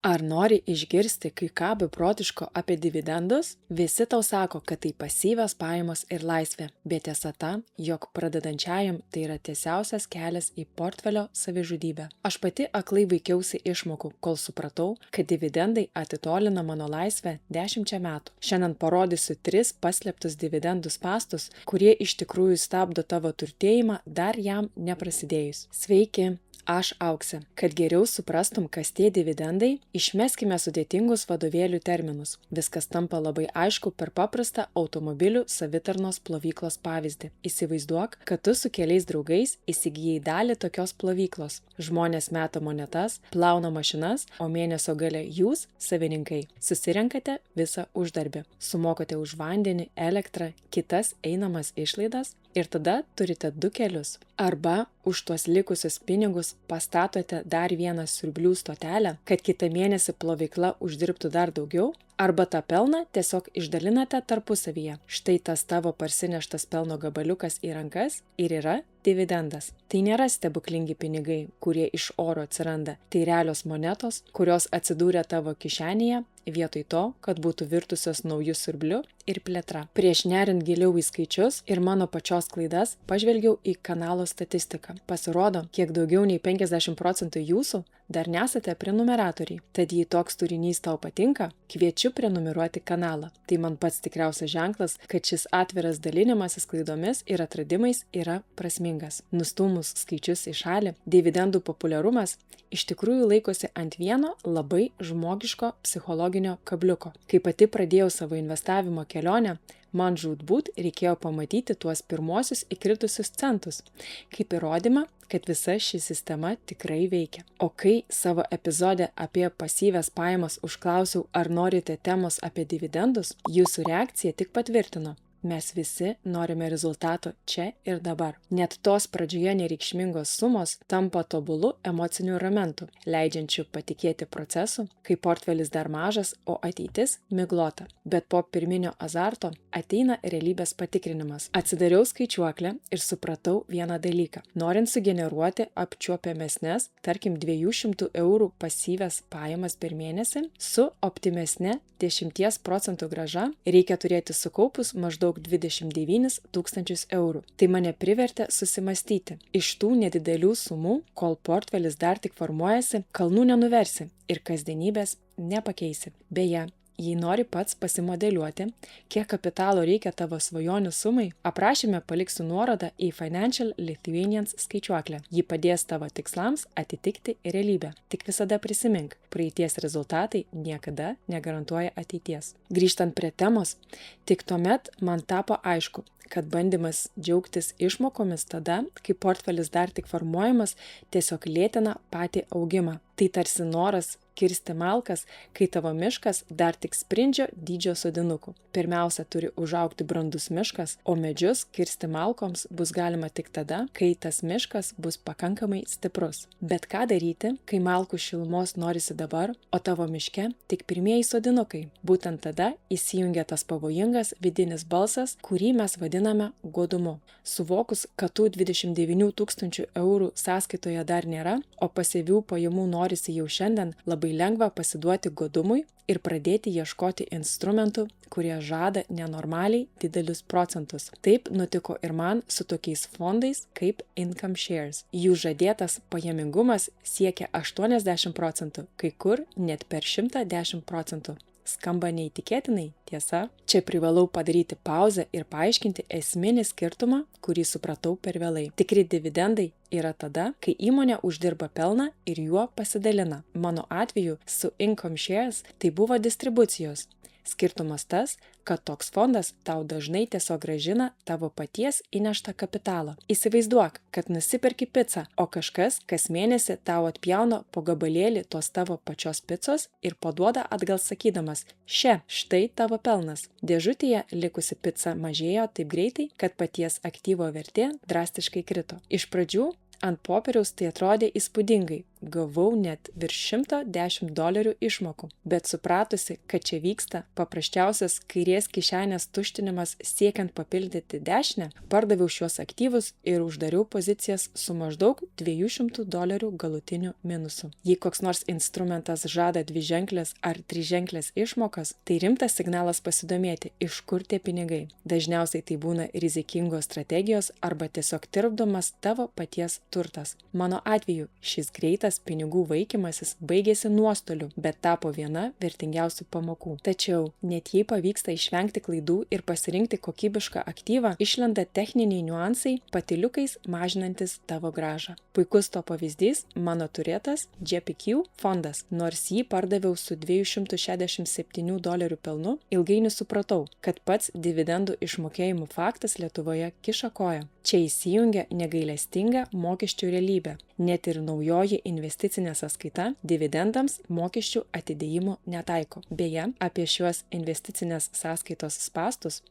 Ar nori išgirsti kai ką beprotiško apie dividendus? Visi tau sako, kad tai pasyvios pajamos ir laisvė, bet tiesa ta, jog pradedančiajam tai yra tiesiausias kelias į portfelio savižudybę. Aš pati aklai vaikiausi išmokų, kol supratau, kad dividendai atitolina mano laisvę 10 metų. Šiandien parodysiu 3 paslėptus dividendų spąstus, kurie iš tikrųjų stabdo tavo turtėjimą dar jam neprasidėjus. Sveiki! Aš Auksė. Kad geriau suprastum, kas tie dividendai, išmeskime sudėtingus vadovėlių terminus. Viskas tampa labai aišku per paprastą automobilių savitarnos plovyklos pavyzdį. Įsivaizduok, kad tu su keliais draugais įsigijai dalį tokios plovyklos. Žmonės meta monetas, plauna mašinas, o mėnesio gale jūs, savininkai, susirenkate visą uždarbį. Sumokote už vandenį, elektrą, kitas einamas išlaidas ir tada turite 2 kelius. Arba už tuos likusius pinigus pastatote dar vieną siurblių stotelę, kad kitą mėnesį plovykla uždirbtų dar daugiau, arba tą pelną tiesiog išdalinate tarpusavyje. Štai tas tavo parsineštas pelno gabaliukas į rankas ir yra dividendas. Tai nėra stebuklingi pinigai, kurie iš oro atsiranda. Tai realios monetos, kurios atsidūrė tavo kišenėje vietoj to, kad būtų virtusios naujų siurblių ir plėtra. Prieš neriant giliau į skaičius ir mano pačios klaidas, pažvelgiau į kanalo statistiką. Pasirodo, kiek daugiau nei 50% jūsų dar nesate prenumeratoriai. Tad jei toks turinys tau patinka, kviečiu prenumeruoti kanalą. Tai man pats tikriausias ženklas, kad šis atviras dalinimasis klaidomis ir atradimais yra prasmingas. Nustūmus skaičius į šalį, dividendų populiarumas iš tikrųjų laikosi ant vieno labai žmogiško psichologinio kabliuko. Kai pati pradėjau savo investavimo kelionę, man žūtbūt reikėjo pamatyti tuos pirmosius įkritusius centus, kaip įrodymą, kad visa ši sistema tikrai veikia. O kai savo epizode apie pasyvias pajamas užklausiau, ar norite temos apie dividendus, jūsų reakcija tik patvirtino. Mes visi norime rezultato čia ir dabar. Net tos pradžioje nereikšmingos sumos tampa tobulu emociniu ramentu, leidžiančiu patikėti procesu, kai portfelis dar mažas, o ateitis miglota. Bet po pirminio azarto ateina realybės patikrinimas. Atsidariau skaičiuoklę ir supratau vieną dalyką. Norint sugeneruoti apčiuopiamesnes, tarkim 200 eurų pasyvias pajamas per mėnesį, su optimesne 10% grąža, reikia turėti sukaupus maždaug 29 tūkstančius eurų. Tai mane privertė susimastyti. Iš tų nedidelių sumų, kol portfelis dar tik formuojasi, kalnų nenuversi ir kasdienybės nepakeisi. Beje, jei nori pats pasimodeliuoti, kiek kapitalo reikia tavo svajonių sumai, aprašyme paliksiu nuorodą į Financial Lithuanians skaičiuoklę. Ji padės tavo tikslams atitikti realybę. Tik visada prisimink, praeities rezultatai niekada negarantuoja ateities. Grįžtant prie temos, tik tuomet man tapo aišku, kad bandymas džiaugtis išmokomis tada, kai portfelis dar tik formuojamas, tiesiog lėtina patį augimą. Tai tarsi noras kirsti malkas, kai tavo miškas dar tik sprindžio dydžio sodinukų. Pirmiausia, turi užaugti brandus miškas, o medžius kirsti malkoms bus galima tik tada, kai tas miškas bus pakankamai stiprus. Bet ką daryti, kai malkų šilumos norisi dabar, o tavo miške tik pirmieji sodinukai? Būtent tada įsijungia tas pavojingas vidinis balsas, kurį mes vadiname godumu. Suvokus, kad tų 29 tūkstančių eurų sąskaitoje dar nėra, o pasyvių pajamų norisi jau šiandien, labai lengva pasiduoti godumui ir pradėti ieškoti instrumentų, kurie žada nenormaliai didelius procentus. Taip nutiko ir man su tokiais fondais kaip Income Shares. Jų žadėtas pajamingumas siekia 80%, kai kur net per 110%. Skamba neįtikėtinai, tiesa? Čia privalau padaryti pauzę ir paaiškinti esminį skirtumą, kurį supratau per vėlai. Tikri dividendai yra tada, kai įmonė uždirba pelną ir juo pasidalina. Mano atveju su Income Shares tai buvo distribucijos. Skirtumas tas, kad toks fondas tau dažnai tiesiog grąžina tavo paties įneštą kapitalą. Įsivaizduok, kad nusiperki picą, o kažkas kas mėnesį tau atpjauna po gabalėlį tos tavo pačios picos ir paduoda atgal sakydamas: štai tavo pelnas. Dėžutėje likusi pica mažėjo taip greitai, kad paties aktyvo vertė drastiškai krito. Iš pradžių ant popieriaus tai atrodė įspūdingai, gavau net virš $110 išmokų. Bet supratusi, kad čia vyksta paprasčiausias kairės kišenės tuštinimas siekiant papildyti dešinę, pardaviau šiuos aktyvus ir uždariau pozicijas su maždaug $200 galutiniu minusu. Jei koks nors instrumentas žada dviženklės ar triženklės išmokas, tai rimtas signalas pasidomėti, iš kur tie pinigai. Dažniausiai tai būna rizikingos strategijos arba tiesiog tirpdomas tavo paties turtas. Mano atveju šis greitas pinigų vaikymasis baigėsi nuostoliu, bet tapo viena vertingiausių pamokų. Tačiau, net jei pavyksta išvengti klaidų ir pasirinkti kokybišką aktyvą, išlenda techniniai niuansai, patyliukais mažinantis tavo grąžą. Puikus to pavyzdys - mano turėtas JPQ fondas. Nors jį pardaviau su $267 pelnu, ilgainiui supratau, kad pats dividendų išmokėjimų faktas Lietuvoje kiša koją. Čia įsijungia negailestinga mokesčių realybė. Net ir naujoji investicinė sąskaita dividendams mokesčių atidėjimo netaiko. Beje, apie šiuos investicinės sąskaitos spąstus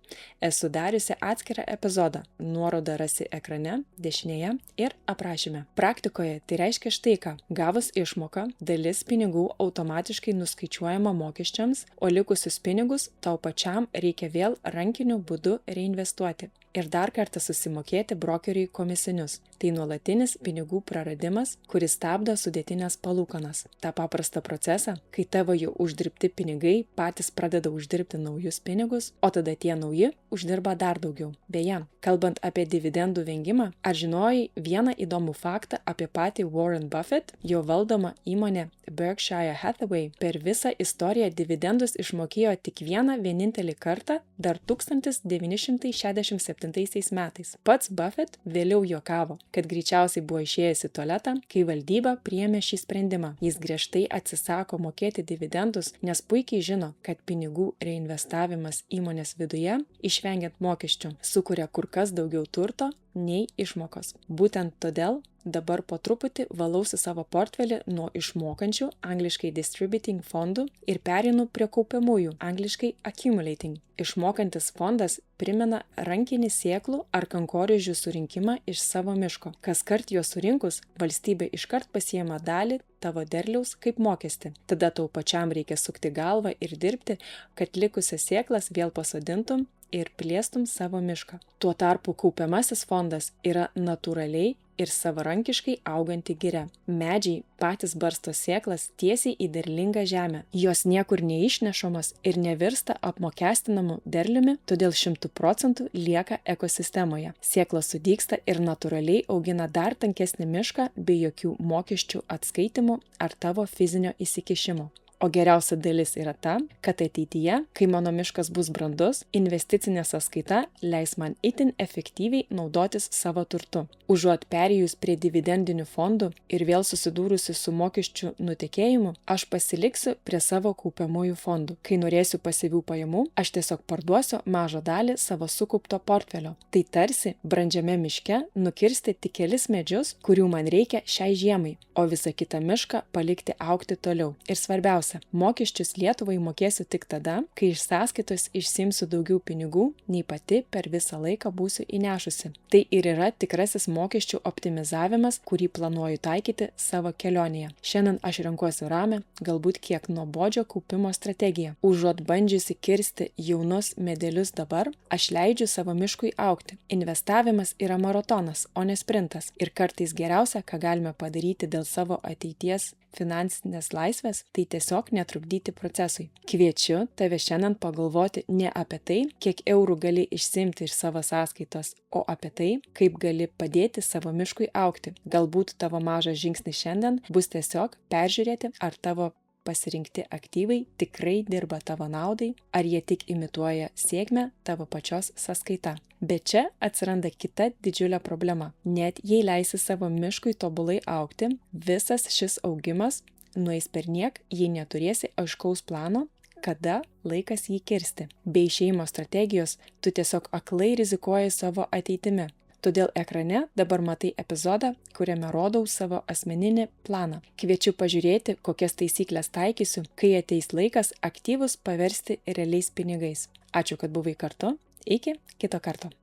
esu dariusi atskirą epizodą. Nuorodą rasi ekrane, dešinėje ir aprašyme. Praktikoje tai reiškia štai ką. Gavus išmoką, dalis pinigų automatiškai nuskaičiuojama mokesčiams, o likusius pinigus tau pačiam reikia vėl rankiniu būdu reinvestuoti. Ir dar kartą susimokėti brokeriui komisinius. Tai nuolatinis pinigų praradimas, kuris stabdo sudėtinės palūkanas. Ta paprasta procesą, kai tavo jau uždirbti pinigai patys pradeda uždirbti naujus pinigus, o tada tie nauji uždirba dar daugiau. Beje, kalbant apie dividendų vengimą, ar žinojai vieną įdomų faktą apie patį Warren Buffett? Jo valdoma įmonė Berkshire Hathaway per visą istoriją dividendus išmokėjo tik vienintelį kartą dar 1967 metais. Pats Buffett vėliau juokavo, kad greičiausiai buvo išėjęs į tualetą, kai valdyba priėmė šį sprendimą. Jis griežtai atsisako mokėti dividendus, nes puikiai žino, kad pinigų reinvestavimas įmonės viduje, išvengiant mokesčių, sukuria kur kas daugiau turto nei išmokos. Būtent todėl dabar po truputį valausi savo portfelį nuo išmokančių, angliškai distributing fondų, ir pereinu prie kaupiamųjų, angliškai accumulating. Išmokantis fondas primena rankinį sėklų ar kankorėžių surinkimą iš savo miško. Kaskart juos surinkus, valstybė iškart pasiema dalį tavo derliaus kaip mokestį. Tada tau pačiam reikia sukti galvą ir dirbti, kad likusias sėklas vėl pasodintum ir plėstum savo mišką. Tuo tarpu kaupiamasis fondas yra natūraliai ir savarankiškai auganti giria. Medžiai patys barsto sėklas tiesiai į derlingą žemę. Jos niekur neišnešamos ir nevirsta apmokestinamu derliumi, todėl 100% lieka ekosistemoje. Sėklos sudygsta ir natūraliai augina dar tankesnį mišką be jokių mokesčių atskaitimų ar tavo fizinio įsikišimo. O geriausia dalis yra ta, kad ateityje, kai mano miškas bus brandus, investicinė sąskaita leis man itin efektyviai naudotis savo turtu. Užuot perėjus prie dividendinių fondų ir vėl susidūrusi su mokesčių nutekėjimu, aš pasiliksiu prie savo kaupiamųjų fondų. Kai norėsiu pasyvių pajamų, aš tiesiog parduosiu mažą dalį savo sukaupto portfelio. Tai tarsi brandžiame miške nukirsti tik kelis medžius, kurių man reikia šiai žiemai, o visą kitą mišką palikti augti toliau. Ir svarbiausia, mokesčius Lietuvai mokėsiu tik tada, kai iš sąskaitos išsimsiu daugiau pinigų, nei pati per visą laiką būsiu įnešusi. Tai ir yra tikrasis mokesčių optimizavimas, kurį planuoju taikyti savo kelionėje. Šiandien aš renkuosi ramią, galbūt kiek nuobodžio kaupimo strategiją. Užuot bandžiusi kirsti jaunus medelius dabar, aš leidžiu savo miškui augti. Investavimas yra maratonas, o ne sprintas. Ir kartais geriausia, ką galime padaryti dėl savo ateities finansinės laisvės, tai tiesiog netrukdyti procesui. Kviečiu tave šiandien pagalvoti ne apie tai, kiek eurų gali išsiimti iš savo sąskaitos, o apie tai, kaip gali padėti savo miškui augti. Galbūt tavo mažas žingsnis šiandien bus tiesiog peržiūrėti, ar tavo pasirinkti aktyvai tikrai dirba tavo naudai, ar jie tik imituoja sėkmę tavo pačios sąskaita. Bet čia atsiranda kita didžiulė problema. Net jei leisi savo miškui tobulai augti, visas šis augimas nueis perniek, jei neturėsi aiškaus plano, kada laikas jį kirsti. Be išėjimo strategijos, tu tiesiog aklai rizikuoji savo ateitimi. Todėl ekrane dabar matai epizodą, kuriame rodau savo asmeninį planą. Kviečiu pažiūrėti, kokias taisyklės taikysiu, kai ateis laikas aktyvus paversti realiais pinigais. Ačiū, kad buvai kartu. Iki kito karto.